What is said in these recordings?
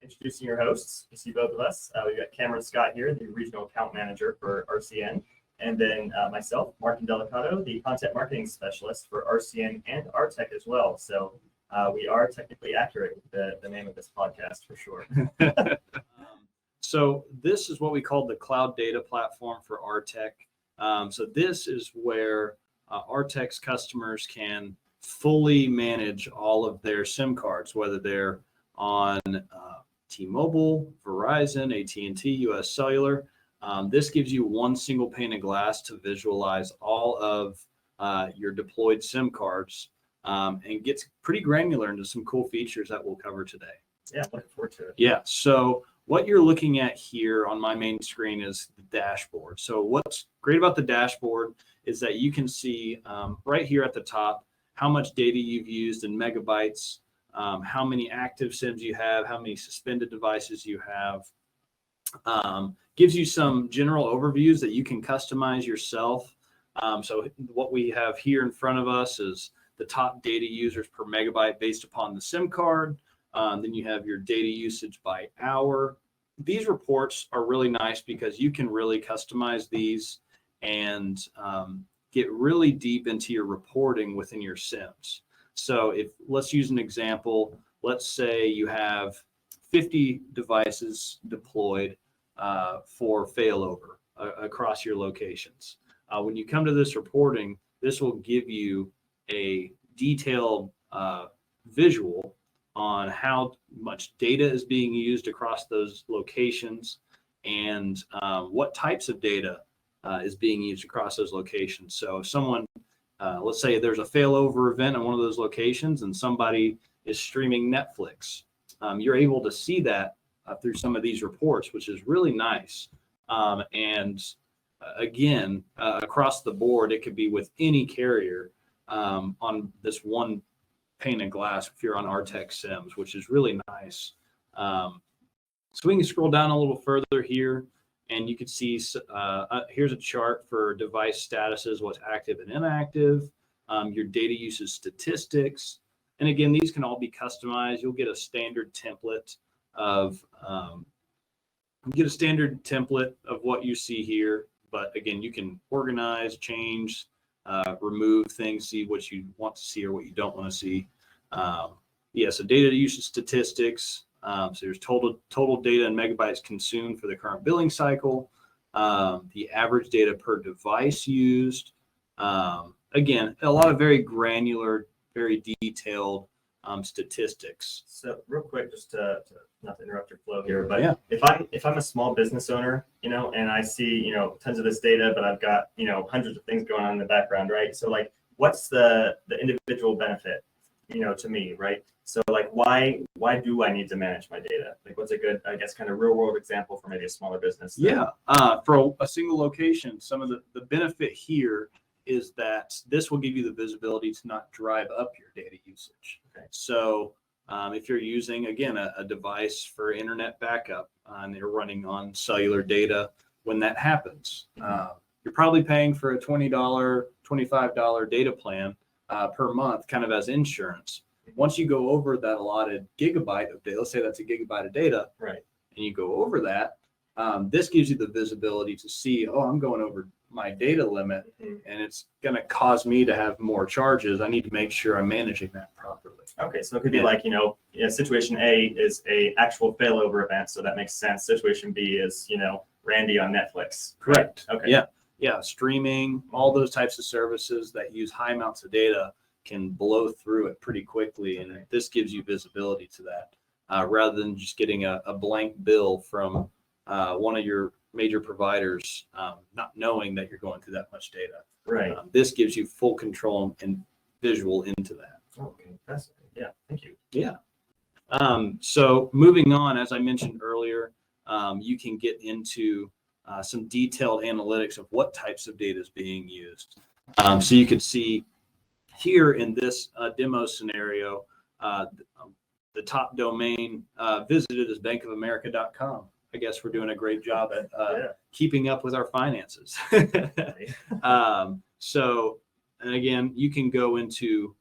Introducing your hosts, you see both of us. We've got Cameron Scott here, the Regional Account Manager for RCN, and then myself, Martin Delicato, the Content Marketing Specialist for RCN and RTech as well. So we are technically accurate with the name of this podcast for sure. So this is what we call the cloud data platform for RTech. So this is where RTech's customers can fully manage all of their SIM cards, whether they're on T-Mobile, Verizon, AT&T, US Cellular. This gives you one single pane of glass to visualize all of your deployed SIM cards, and gets pretty granular into some cool features that we'll cover today. Yeah, looking forward to it. Yeah, so what you're looking at here on my main screen is the dashboard. So what's great about the dashboard is that you can see right here at the top how much data you've used in megabytes, how many active SIMs you have, how many suspended devices you have. Gives you some general overviews that you can customize yourself. So what we have here in front of us is the top data users per megabyte based upon the SIM card. Then you have your data usage by hour. These reports are really nice because you can really customize these and get really deep into your reporting within your SIMs. So let's use an example. Let's say you have 50 devices deployed for failover across your locations. When you come to this reporting, this will give you a detailed visual on how much data is being used across those locations and what types of data is being used across those locations. So if someone, let's say there's a failover event in one of those locations and somebody is streaming Netflix, you're able to see that through some of these reports, which is really nice. And again, across the board, it could be with any carrier on this one pane of glass if you're on RTech SIMs, which is really nice. So we can scroll down a little further here, and you can see here's a chart for device statuses, what's active and inactive, your data usage statistics. And again, these can all be customized. You'll get a standard template of what you see here. But again, you can organize, change, remove things, see what you want to see or what you don't want to see. So data usage statistics. So there's total data and megabytes consumed for the current billing cycle. The average data per device used. Again, a lot of very granular, very detailed statistics. So real quick, just to not to interrupt your flow here, but Yeah. if I'm a small business owner, and I see, tons of this data, but I've got, hundreds of things going on in the background, right? So like, what's the individual benefit, to me, right? So like, why do I need to manage my data? Like, what's a good, I guess, kind of real world example for maybe a smaller business? For a single location, some of the benefit here is that this will give you the visibility to not drive up your data usage. Okay. So if you're using, again, a device for internet backup and you're running on cellular data, when that happens, you're probably paying for a $20, $25 data plan per month, kind of as insurance. Once you go over that allotted gigabyte of data, let's say that's a gigabyte of data, right, and you go over that, this gives you the visibility to see, I'm going over my data limit, and it's going to cause me to have more charges. I need to make sure I'm managing that properly. Okay, so it could be like, situation A is a actual failover event, so that makes sense. Situation B is, Randy on Netflix. Correct. Right? Okay. Yeah, streaming, all those types of services that use high amounts of data can blow through it pretty quickly, and this gives you visibility to that, rather than just getting a blank bill from one of your major providers, not knowing that you're going through that much data. Right. This gives you full control and visual into that. Okay, fascinating. Yeah, thank you. Yeah. So moving on, as I mentioned earlier, you can get into some detailed analytics of what types of data is being used. So you could see here in this demo scenario, the top domain visited is bankofamerica.com. I guess we're doing a great job at keeping up with our finances. So, and again, you can go into,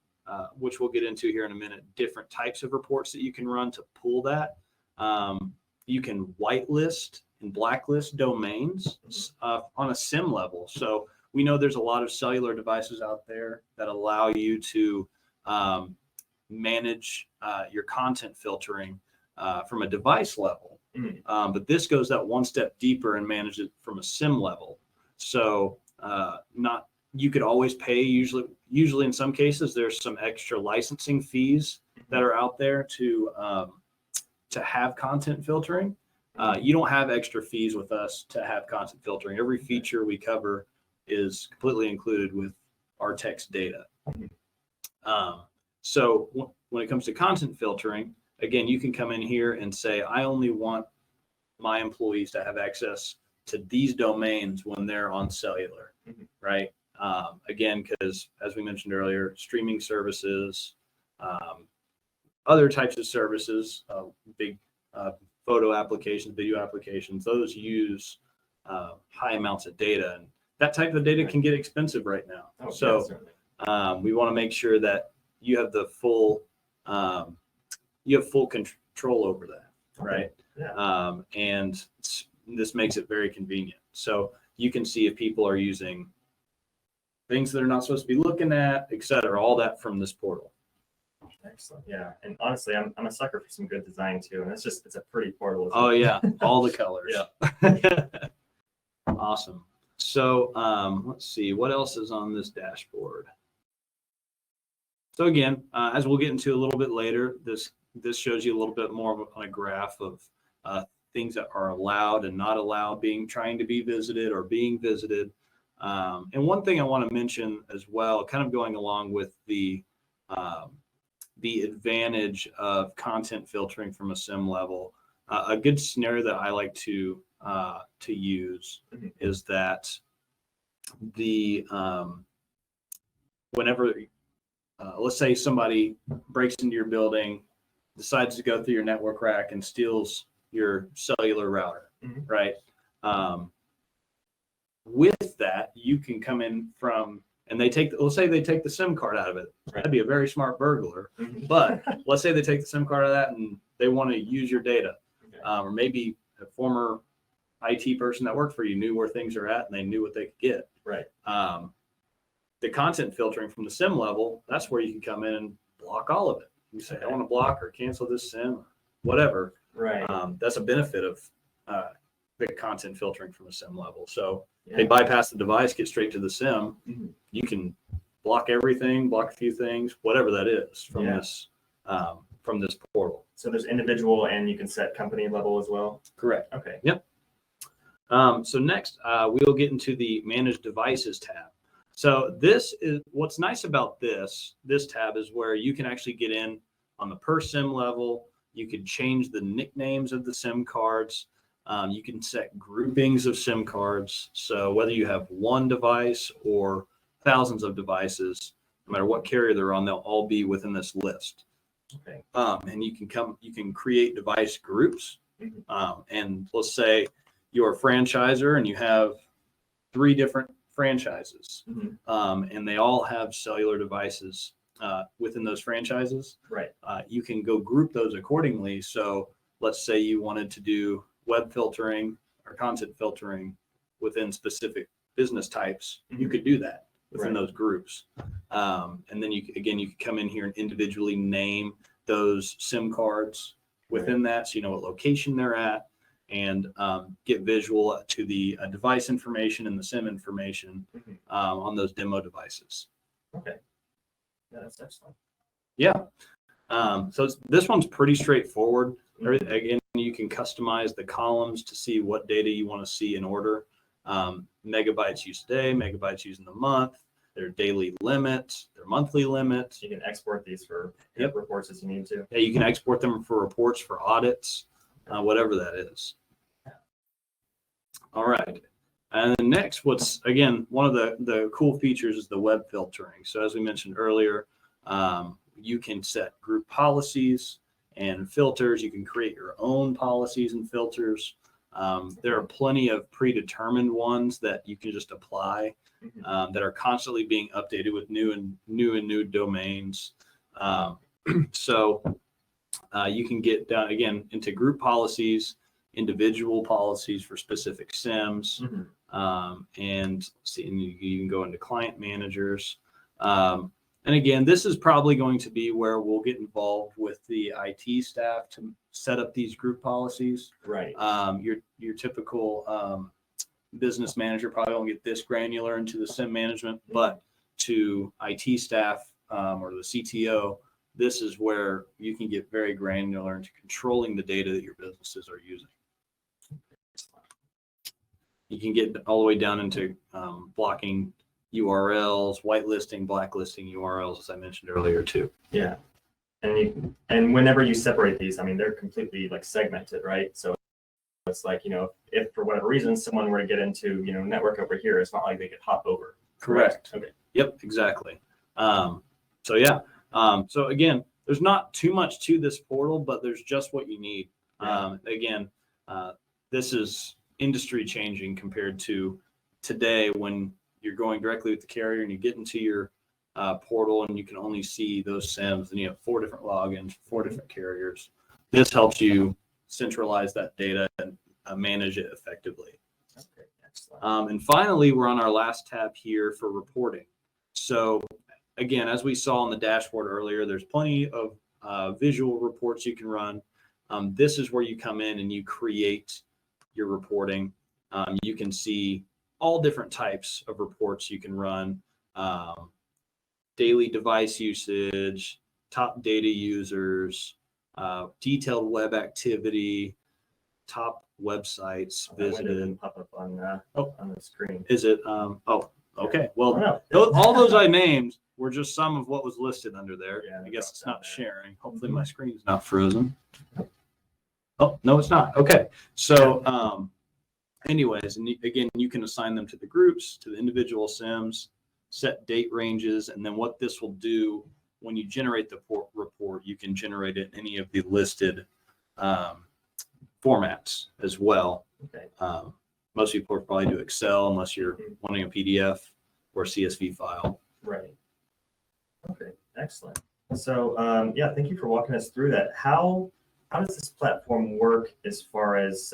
which we'll get into here in a minute, different types of reports that you can run to pull that. You can whitelist and blacklist domains on a SIM level. So we know there's a lot of cellular devices out there that allow you to manage your content filtering from a device level. But this goes that one step deeper and manages it from a SIM level. So you could always pay. Usually in some cases, there's some extra licensing fees that are out there to have content filtering. You don't have extra fees with us to have content filtering. Every feature we cover is completely included with RTech's data. So when it comes to content filtering, again, you can come in here and say, I only want my employees to have access to these domains when they're on cellular, right? Again, because as we mentioned earlier, streaming services, other types of services, big photo applications, video applications, those use high amounts of data, and that type of data can get expensive right now. We want to make sure that you have the full control over that, right? And this makes it very convenient. So you can see if people are using things that are not supposed to be looking at, et cetera, all that from this portal. Excellent. Yeah. And honestly, I'm a sucker for some good design too. And it's a pretty portal. Oh yeah. All the colors. Yeah. Awesome. So let's see what else is on this dashboard. So again, as we'll get into a little bit later, this shows you a little bit more on a graph of things that are allowed and not allowed trying to be visited or being visited. And one thing I want to mention as well, kind of going along with the advantage of content filtering from a SIM level, a good scenario that I like to use is that whenever let's say somebody breaks into your building, decides to go through your network rack and steals your cellular router, right? With that, you can come in and let's say they take the SIM card out of it. That'd be a very smart burglar. But let's say they take the SIM card out of that and they want to use your data. Or maybe a former IT person that worked for you knew where things are at and they knew what they could get. Right. The content filtering from the SIM level, that's where you can come in and block all of it. You say, I want to block or cancel this SIM, or whatever. Right. That's a benefit of the content filtering from a SIM level. So they bypass the device, get straight to the SIM. You can block everything, block a few things, whatever that is from this portal. So there's individual and you can set company level as well. Correct. Okay. Yep. So next, we'll get into the Manage Devices tab. So this is what's nice about this tab is where you can actually get in on the per SIM level. You can change the nicknames of the SIM cards. You can set groupings of SIM cards. So whether you have one device or thousands of devices, no matter what carrier they're on, they'll all be within this list. Okay. And you can create device groups. And let's say you're a franchisor and you have 3 different franchises, and they all have cellular devices within those franchises. Right. You can go group those accordingly. So let's say you wanted to do web filtering or content filtering within specific business types, you could do that within those groups. And then you could come in here and individually name those SIM cards within that, so you know what location they're at, and get visual to the device information and the SIM information on those demo devices. Okay. Yeah, that's excellent. Yeah. So this one's pretty straightforward. Again, you can customize the columns to see what data you want to see in order. Megabytes used today, megabytes used in the month, their daily limits, their monthly limits. You can export these for reports as you need to. Yeah, you can export them for reports, for audits, whatever that is. All right. And then next, what's, again, one of the cool features is the web filtering. So as we mentioned earlier, you can set group policies and filters. You can create your own policies and filters. There are plenty of predetermined ones that you can just apply that are constantly being updated with new domains. So You can get down again into group policies, individual policies for specific SIMs, and see, and you can go into client managers. And again, this is probably going to be where we'll get involved with the IT staff to set up these group policies. Right. Your typical business manager probably won't get this granular into the SIM management, but to IT staff or the CTO, this is where you can get very granular into controlling the data that your businesses are using. You can get all the way down into blocking URLs, whitelisting, blacklisting URLs, as I mentioned earlier too. Yeah. And whenever you separate these, I mean, they're completely like segmented, right? So it's like, if for whatever reason someone were to get into, network over here, it's not like they could hop over. Correct. Okay. Yep, exactly. So yeah. So again, there's not too much to this portal, but there's just what you need. Again, this is industry changing compared to today when you're going directly with the carrier and you get into your portal and you can only see those SIMs and you have 4 different logins, 4 different carriers. This helps you centralize that data and manage it effectively. Okay, excellent. And finally, we're on our last tab here for reporting. So again, as we saw on the dashboard earlier, there's plenty of visual reports you can run. This is where you come in and you create your reporting. You can see all different types of reports you can run. Daily device usage, top data users, detailed web activity, top websites visited. Didn't pop up on the screen. Is it? Okay. Well, all those I named were just some of what was listed under there. Yeah, I guess it's not sharing. Hopefully my screen's not frozen. Oh, no, it's not. Okay. So anyways, and again, you can assign them to the groups, to the individual SIMs, set date ranges, and then what this will do when you generate the report, you can generate it in any of the listed formats as well. Okay. Most people will probably do Excel unless you're wanting a PDF or CSV file. Right. Okay, excellent. So thank you for walking us through that. How does this platform work as far as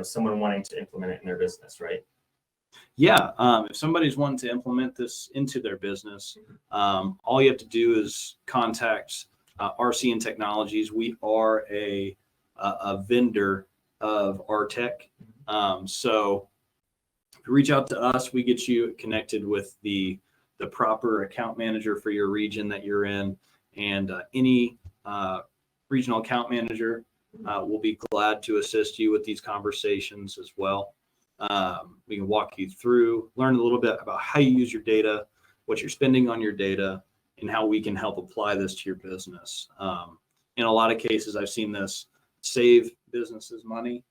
someone wanting to implement it in their business, right? Yeah, if somebody's wanting to implement this into their business, all you have to do is contact RCN Technologies. We are a vendor of RTech. So if you reach out to us, we get you connected with the proper account manager for your region that you're in, and any regional account manager will be glad to assist you with these conversations as well. We can walk you through, learn a little bit about how you use your data, what you're spending on your data, and how we can help apply this to your business. In a lot of cases, I've seen this save businesses money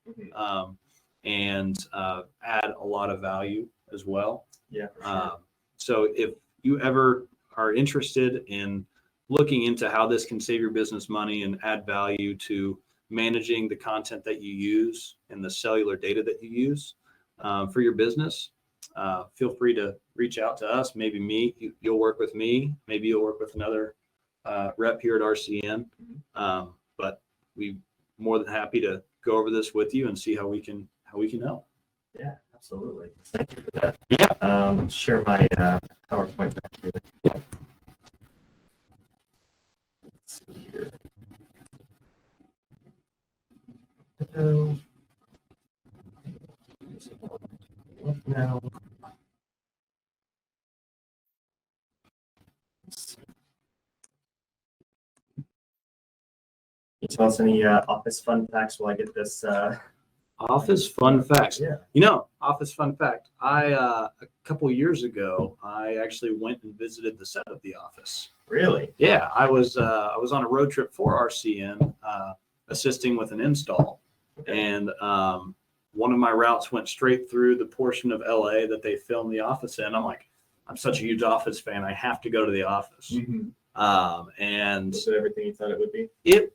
and add a lot of value as well. Yeah. For sure. So if you ever are interested in looking into how this can save your business money and add value to managing the content that you use and the cellular data that you use for your business, feel free to reach out to us. Maybe you'll work with me. Maybe you'll work with another rep here at RCN. But we're more than happy to go over this with you and see how we can help. Yeah, absolutely. Thank you for that. Yeah. Share my PowerPoint back here. Let's see here. Hello. Now. Can you tell us any office fun facts while I get this? Office fun facts. Yeah. Office fun fact. A couple years ago, I actually went and visited the set of the office. Really? Yeah, I was on a road trip for RCN, assisting with an install, and one of my routes went straight through the portion of LA that they filmed the office in. I'm like, I'm such a huge Office fan. I have to go to the office. And was it everything you thought it would be? It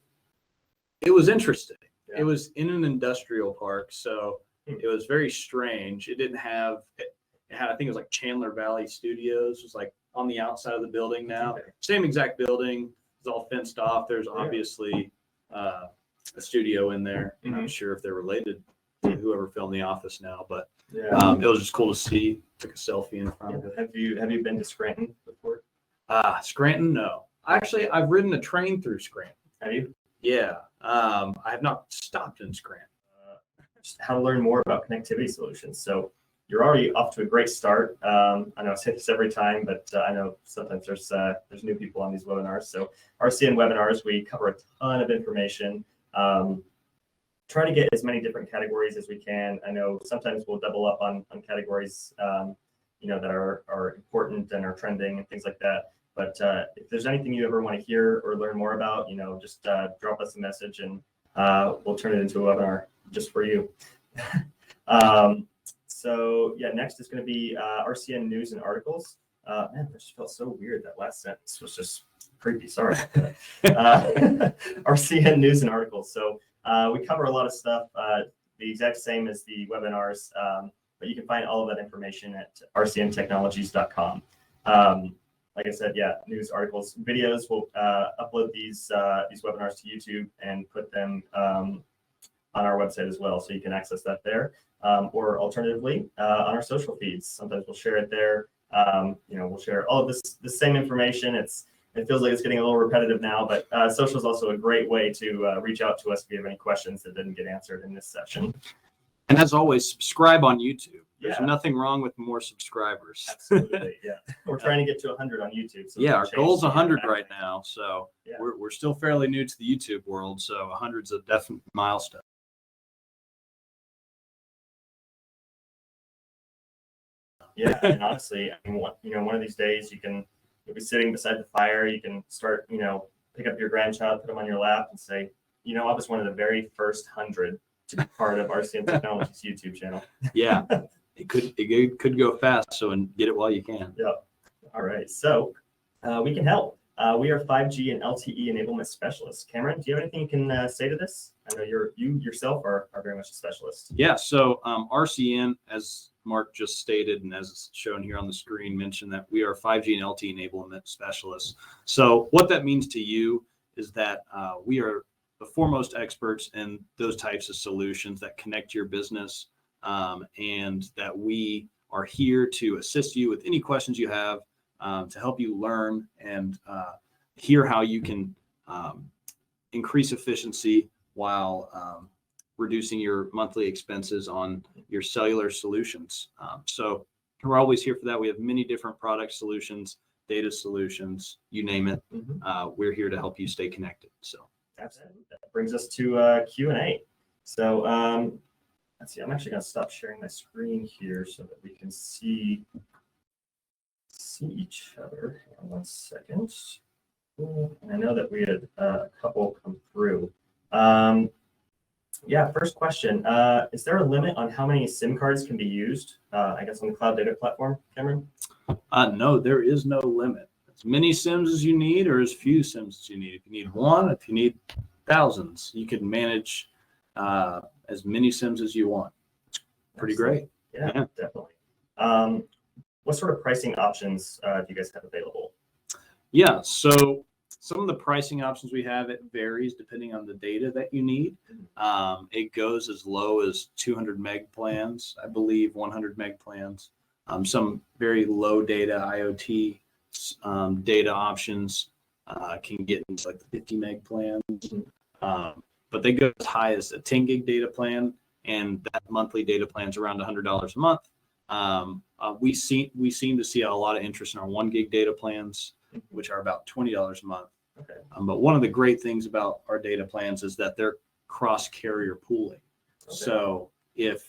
was interesting. Yeah. It was in an industrial park, so it was very strange. It didn't have. It had, I think it was like Chandler Valley Studios. It was like on the outside of the building now. Okay. Same exact building, It's all fenced off. There's obviously a studio in there. I'm not sure if they're related to whoever filmed The Office now, but it was just cool to see. Took a selfie in front of it. Have you been to Scranton before? Scranton, no. Actually, I've ridden a train through Scranton. Have you? Yeah. I have not stopped in Scranton. Just how to learn more about connectivity solutions. So you're already off to a great start. I know I say this every time, but I know sometimes there's new people on these webinars. So RCN webinars, we cover a ton of information. Try to get as many different categories as we can. I know sometimes we'll double up on categories, that are important and are trending and things like that. But if there's anything you ever want to hear or learn more about, just drop us a message and we'll turn it into a webinar just for you. So yeah, next is going to be Rcn News and Articles. Man, that just felt so weird. That last sentence was just creepy. Sorry. Rcn News and Articles. So we cover a lot of stuff, the exact same as the webinars, but you can find all of that information at rcntechnologies.com. Like I said, yeah, news, articles, videos. We'll upload these webinars to YouTube and put them on our website as well, so you can access that there. Or alternatively, on our social feeds. Sometimes we'll share it there. We'll share all of the same information. It feels like it's getting a little repetitive now, but social is also a great way to reach out to us if you have any questions that didn't get answered in this session. And as always, subscribe on YouTube. There's Yeah. nothing wrong with more subscribers. Absolutely, yeah. We're trying to get to 100 on YouTube. So Yeah, our goal's 100 right now. So yeah. we're still fairly new to the YouTube world. So 100's a definite milestone. Yeah, and honestly, I mean, one of these days you'll be sitting beside the fire. You can start, pick up your grandchild, put them on your lap, and say, I was one of the very first 100 to be part of RCN Technologies YouTube channel. Yeah, it could go fast. So and get it while you can. Yep. All right. So we can help. We are 5G and LTE enablement specialists. Cameron, do you have anything you can say to this? I know you yourself are very much a specialist. Yeah. So RCN, as Mark just stated, and as it's shown here on the screen, mentioned that we are 5G and LTE enablement specialists. So what that means to you is that we are the foremost experts in those types of solutions that connect your business, and that we are here to assist you with any questions you have, to help you learn and hear how you can increase efficiency while reducing your monthly expenses on your cellular solutions. So we're always here for that. We have many different product solutions, data solutions, you name it. We're here to help you stay connected. So absolutely. That brings us to Q&A. So let's see, I'm actually going to stop sharing my screen here so that we can see each other. Hang on 1 second. I know that we had a couple come through. Yeah, first question. Is there a limit on how many SIM cards can be used, I guess, on the cloud data platform, Cameron? No, there is no limit. As many SIMs as you need or as few SIMs as you need. If you need one, if you need thousands, you can manage as many SIMs as you want. It's pretty great. Yeah, definitely. What sort of pricing options do you guys have available? Yeah, so some of the pricing options we have, it varies depending on the data that you need. It goes as low as 200 meg plans, I believe 100 meg plans. Some very low data IoT data options can get into like the 50 meg plans. But they go as high as a 10 gig data plan, and that monthly data plan is around $100 a month. We seem to see a lot of interest in our 1 gig data plans, which are about $20 a month. Okay. But one of the great things about our data plans is that they're cross carrier pooling. Okay. So if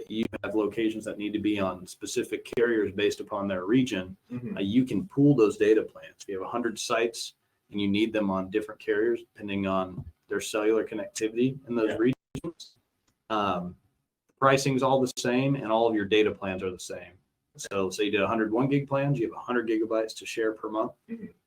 you have locations that need to be on specific carriers based upon their region, you can pool those data plans. If you have 100 sites and you need them on different carriers, depending on their cellular connectivity in those regions, pricing is all the same and all of your data plans are the same. So say you did 101 gig plans, you have 100 gigabytes to share per month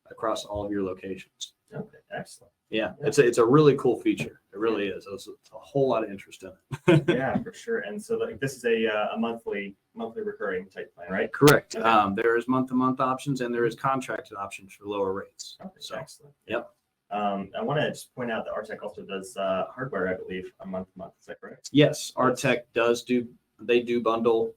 across all of your locations. Okay, excellent. Yeah, it's a really cool feature. It really is. It's a whole lot of interest in it. Yeah, for sure. And so this is a monthly monthly recurring type plan, right? Correct. Okay. There is month-to-month options and there is contracted options for lower rates. Okay, So, excellent. yep. I want to just point out that RTech also does hardware, I believe, a month to month. Is that correct? Yes, RTech they do bundle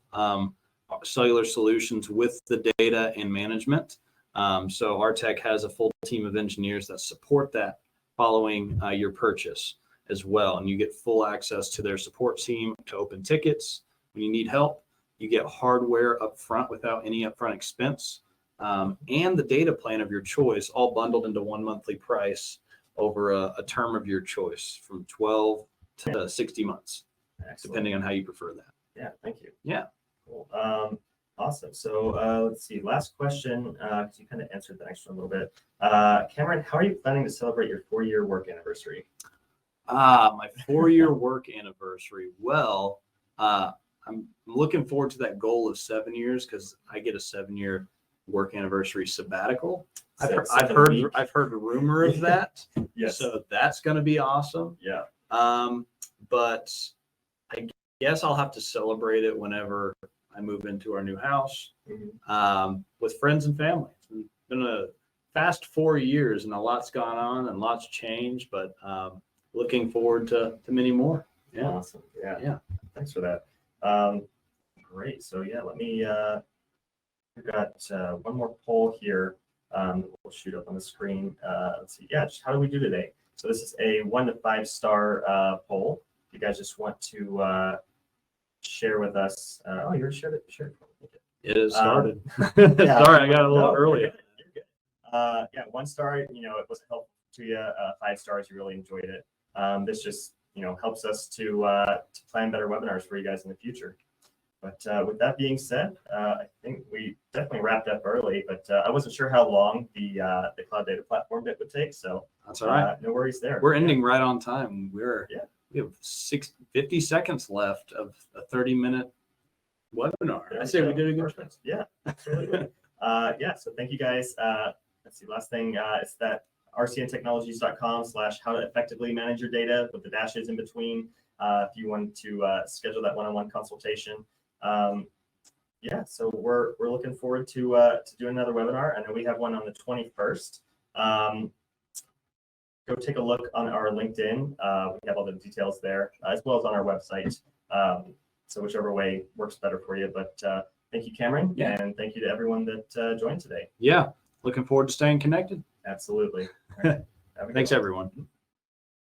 cellular solutions with the data and management. So RTech has a full team of engineers that support that following your purchase as well. And you get full access to their support team to open tickets. When you need help, you get hardware up front without any upfront expense. And the data plan of your choice, all bundled into one monthly price over a term of your choice from 12 to 60 months, Excellent. depending on how you prefer that. Yeah, thank you. Yeah. Cool. Awesome. So let's see. Last question, because you kind of answered the next one a little bit. Cameron, how are you planning to celebrate your 4-year work anniversary? My 4-year work anniversary. Well, I'm looking forward to that goal of 7 years because I get a 7-year work anniversary sabbatical. I've heard a rumor of that. Yes. So that's going to be awesome. Yeah. But I guess I'll have to celebrate it whenever I move into our new house with friends and family. It's been a fast 4 years and a lot's gone on and lots changed, but looking forward to many more. Yeah. Awesome. Yeah. Yeah. Thanks for that. Great. So yeah, let me, we've got one more poll here. We'll shoot up on the screen. Let's see. Yeah. Just how do we do today? So this is a 1 to 5 star poll. If you guys just want to share with us. Oh, you already shared it. Sure. It has started. Yeah. Sorry, I got a little No, early. you're good. Yeah, 1 star, it wasn't helpful to you. 5 stars, you really enjoyed it. This just, helps us to plan better webinars for you guys in the future. But with that being said, I think we definitely wrapped up early, but I wasn't sure how long the cloud data platform bit would take. So That's all right. no worries there. We're ending right on time. We have 50 seconds left of a 30-minute webinar. I say we did a good job. Yeah, absolutely. Yeah, so thank you guys. Let's see, last thing is that rcntechnologies.com/how to effectively manage your data with the dashes in between. If you want to schedule that one-on-one consultation. Yeah, so we're looking forward to doing another webinar. I know we have one on the 21st. Go take a look on our LinkedIn. We have all the details there, as well as on our website. So whichever way works better for you. But thank you, Cameron, and thank you to everyone that joined today. Yeah, looking forward to staying connected. Absolutely. Thanks, everyone.